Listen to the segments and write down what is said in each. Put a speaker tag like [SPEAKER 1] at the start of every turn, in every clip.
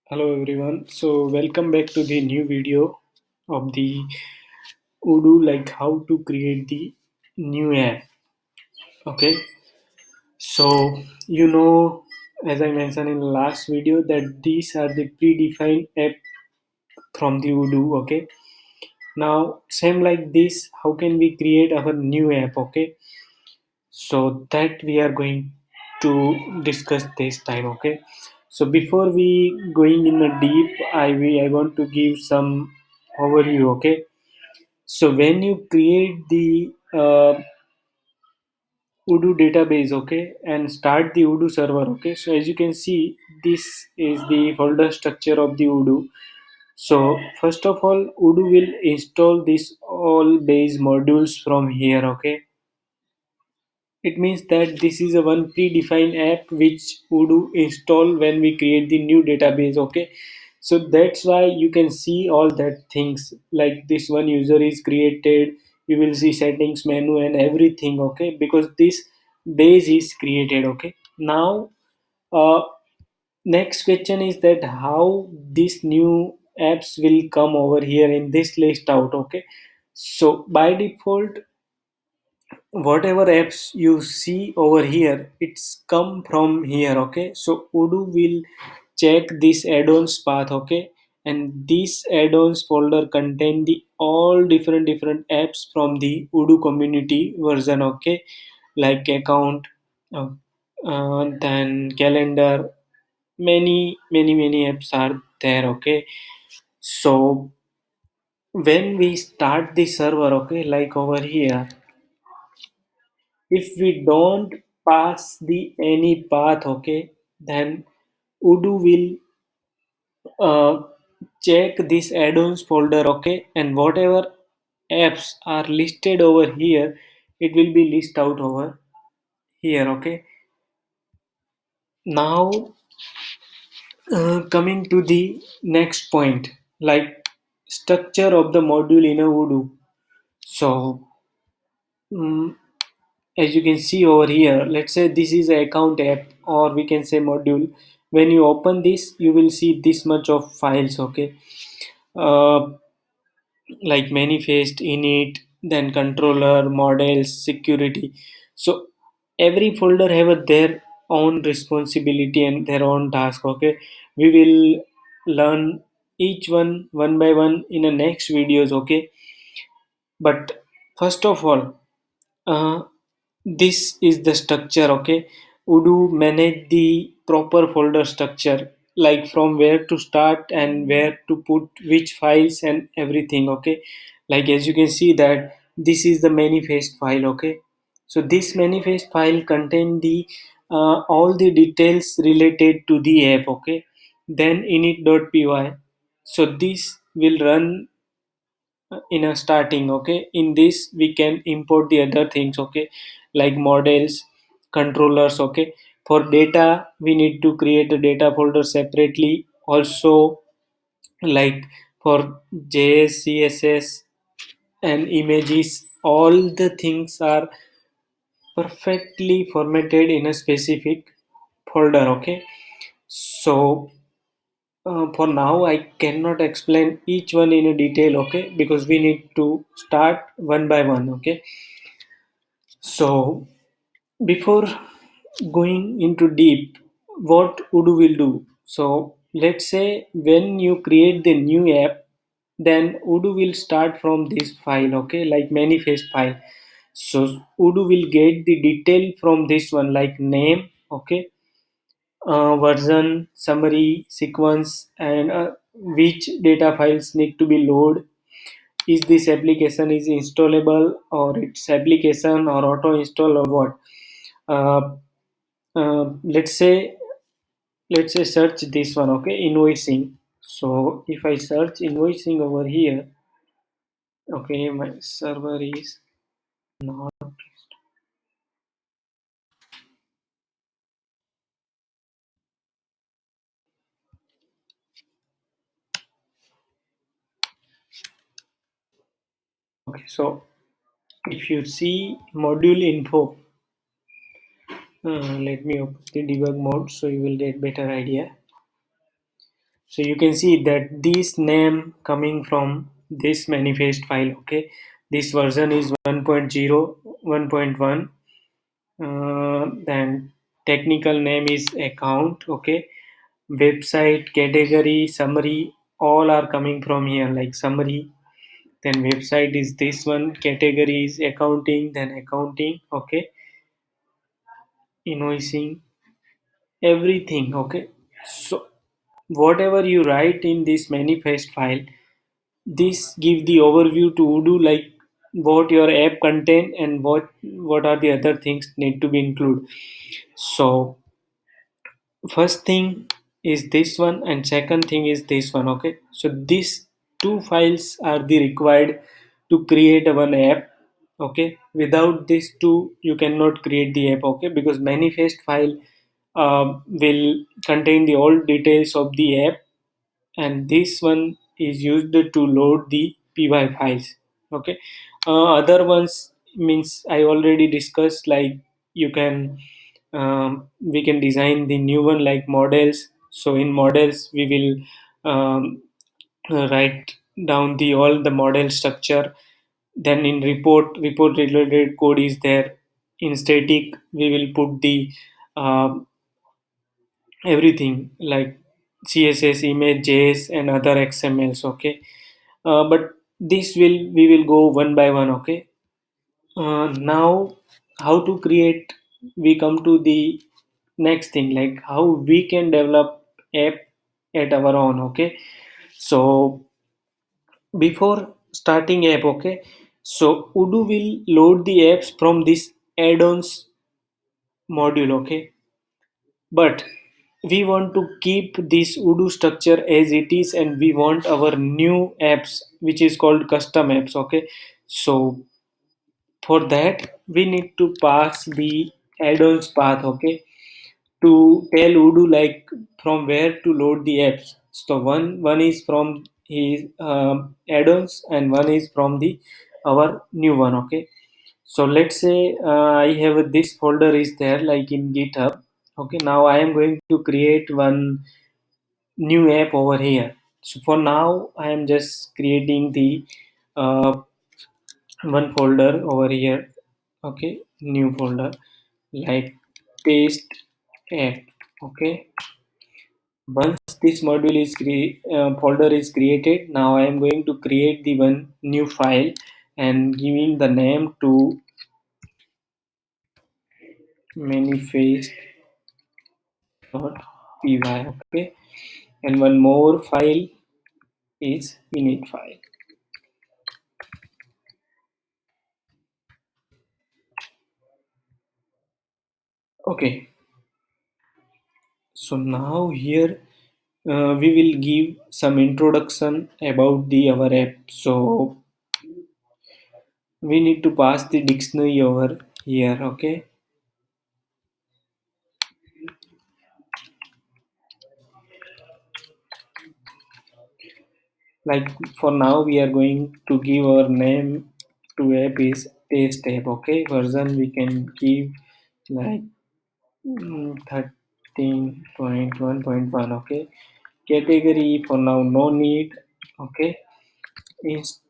[SPEAKER 1] Hello everyone. So welcome back to the new video of the Odoo, like how to create the new app. Okay. So as I mentioned in the last video that these are the predefined app from the Odoo. Okay. Now same like this, how can we create our new app? Okay. So that we are going to discuss this time. Okay. So before we going in the deep, I want to give some overview. Okay. So when you create the Odoo database, okay, and start the Odoo server, okay. So as you can see, this is the folder structure of the Odoo. So first of all, Odoo will install this all base modules from here, okay. It means that this is a one predefined app which Odoo install when we create the new database, okay. So that's why you can see all that things like this one user is created. You will see settings menu and everything, okay, because this base is created, okay. Now, uh, next question is that how these new apps will come over here in this list out, okay. So by default, whatever apps you see over here, it's come from here, okay. So Odoo will check this add-ons path, okay, and this add-ons folder contain the all different apps from the Odoo community version, okay, like account, uh, then calendar, many apps are there, okay. So when we start the server, okay, like over here, if we don't pass the any path, okay, then Odoo will uh, check this add-ons folder, okay, and whatever apps are listed over here, it will be list out over here, okay. Now, coming to the next point, like structure of the module in a Odoo. So, mm, as you can see over here, let's say this is a account app, or we can say module. When you open this, you will see this much of files, okay. uh, like manifest, init, then controller, models, security. So every folder have their own responsibility and their own task, okay. We will learn each one by one in the next videos, okay. But first of all, uh, this is the structure, okay. Odoo manage the proper folder structure, like from where to start and where to put which files and everything, okay. Like as you can see that this is the manifest file, okay. So this manifest file contain the all the details related to the app, okay. Then init.py, so this will run in a starting, okay. In this we can import the other things, okay, like models, controllers, okay. For data we need to create a data folder separately also, like for js, css, and images, all the things are perfectly formatted in a specific folder, okay. So for now I cannot explain each one in a detail, okay, because we need to start one by one, okay. So before going into deep, what Odoo will do? So let's say when you create the new app, then Odoo will start from this file, okay, like manifest file. So Odoo will get the detail from this one, like name, okay, version, summary, sequence, and which data files need to be loaded. Is this application is installable, or it's application or auto install, or what? Uh, let's say search this one, okay, invoicing. So if I search invoicing over here, okay, my server is not okay. So if you see module info, let me open the debug mode so you will get better idea. So you can see that this name coming from this manifest file. Okay, this version is 1.0, 1.1. Then technical name is account. Okay, website, category, summary, all are coming from here, like summary. Then website is this one, category is accounting, then accounting. Okay, invoicing, everything. Okay, so whatever you write in this manifest file, this give the overview to Odoo, like what your app contain and what are the other things need to be included. So first thing is this one and second thing is this one. Okay, so these two files are the required to create one app. Okay, without these two you cannot create the app. Okay, because manifest file will contain the all details of the app, and this one is used to load the py files. Okay, other ones means I already discussed, like you can we can design the new one like models. So in models we will write down the all the model structure. Then in report related code is there. In static we will put the um everything like css, image, js and other xmls. Okay, but this will we will go one by one. Okay, now how to create, we come to the next thing, like how we can develop app at our own. Okay, so before starting app, okay, so Odoo will load the apps from this add-ons module. Okay, but we want to keep this Odoo structure as it is, and we want our new apps which is called custom apps. Okay, so for that we need to pass the add-ons path. Okay, to tell Odoo like from where to load the apps. So one is from his add-ons and one is from the our new one. Okay, so let's say I have this folder is there like in GitHub. Okay, now I am going to create one new app over here. So for now I am just creating the uh, one folder over here. Okay, new folder like paste app. Okay, once this module is folder is created, now I am going to create the one new file and giving the name to manifest.py. Okay, and one more file is init file. Okay, so now here we will give some introduction about the our app. So we need to pass the dictionary over here. Okay, like for now we are going to give our name to app is test app. Okay, version we can give like 13.1.1. Okay, category for now no need. Okay, is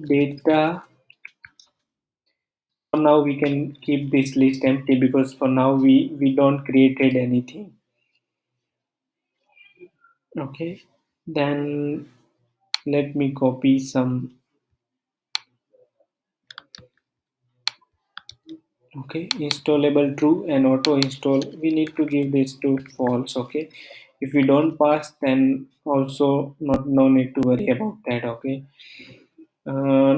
[SPEAKER 1] data, for now we can keep this list empty because for now we don't created anything. Okay, then let me copy some. Okay, installable true and auto install we need to give this to false. Okay, if we don't pass then also not no need to worry about that. Okay,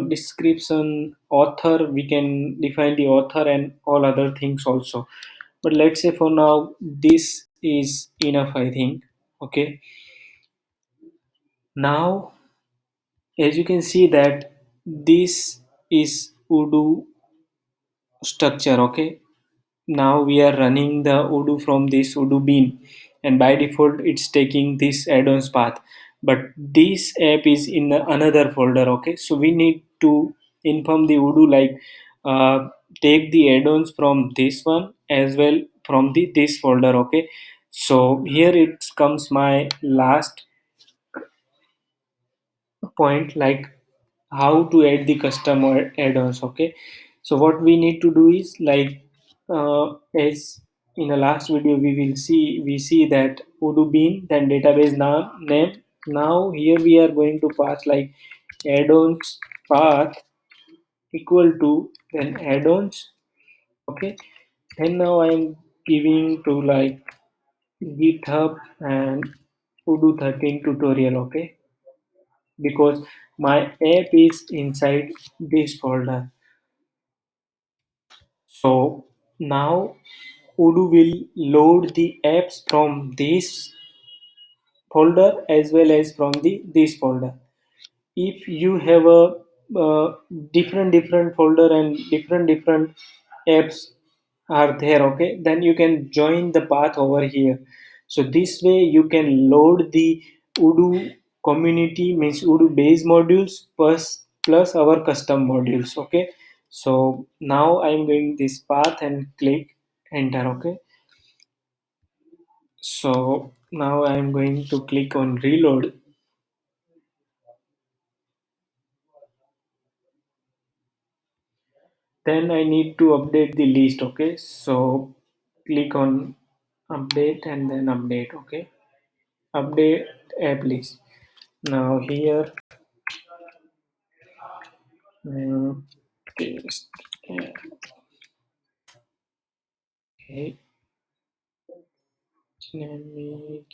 [SPEAKER 1] description author we can define the author and all other things also, but let's say for now this is enough I think. Okay, now as you can see that this is Odoo structure. Okay, now we are running the Odoo from this Odoo bean, and by default it's taking this add-ons path, but this app is in another folder. Okay, so we need to inform the Odoo like take the add-ons from this one as well from the this folder. Okay, So here it comes my last point, like how to add the custom or add-ons. Okay, so what we need to do is like, as in the last video we see that Odoo bean, then database name. Now here we are going to pass like add-ons path equal to then add-ons. Okay, then now I'm giving to like GitHub and Odoo 13 tutorial. Okay, because my app is inside this folder. So now Odoo will load the apps from this folder as well as from the this folder. If you have a different folder and different apps are there, okay, then you can join the path over here. So this way you can load the Odoo community, means Odoo base modules plus our custom modules. Okay, so now I'm going this path and click enter. Okay, so now I'm going to click on reload. Then I need to update the list. Okay, so click on update and then update. Okay, update app list. Now here, paste. Okay, dynamic.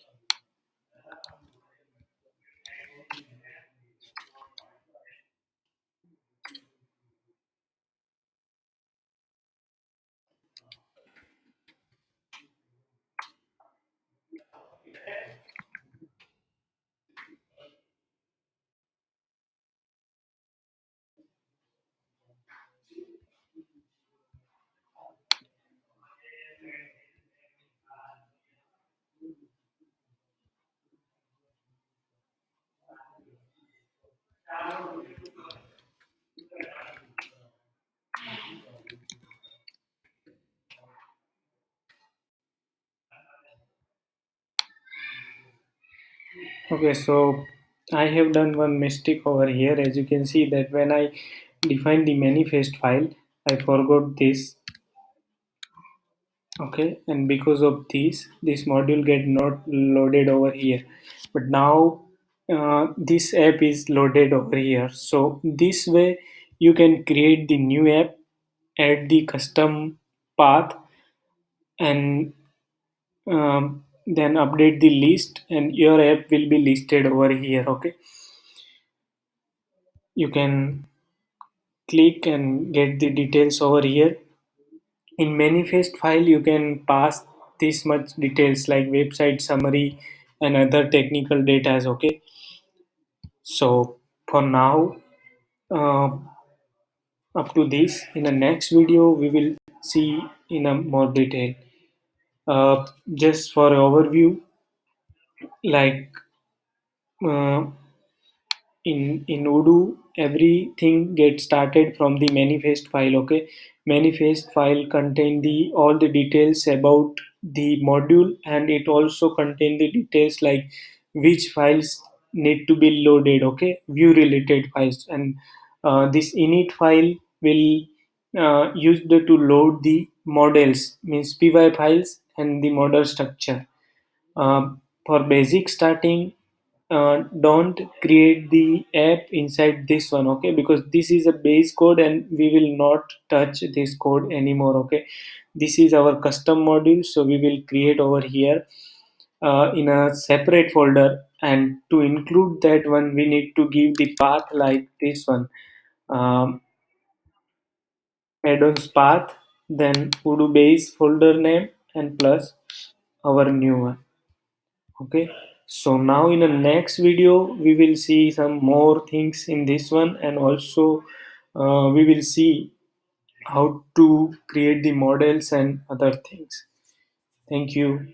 [SPEAKER 1] Okay, so I have done one mistake over here. As you can see that when I define the manifest file, I forgot this. Okay, and because of this module get not loaded over here, but now this app is loaded over here. So this way you can create the new app, add the custom path, and then update the list, and your app will be listed over here. Okay, you can click and get the details over here. In manifest file you can pass this much details like website summary and other technical data. Okay, so for now, uh, up to this, in the next video we will see in a more detail. Just for overview, like, uh, in Odoo, everything gets started from the manifest file. Okay, manifest file contain the all the details about the module, and it also contain the details like which files need to be loaded. Okay, view related files, and this init file will used to load the models, means py files and the model structure. For basic starting, don't create the app inside this one. Okay, because this is a base code and we will not touch this code anymore. Okay, this is our custom module, so we will create over here in a separate folder, and to include that one we need to give the path like this one, um, add-ons path, then Odoo base folder name, and plus our new one. Okay, so now in the next video we will see some more things in this one, and also we will see how to create the models and other things. Thank you.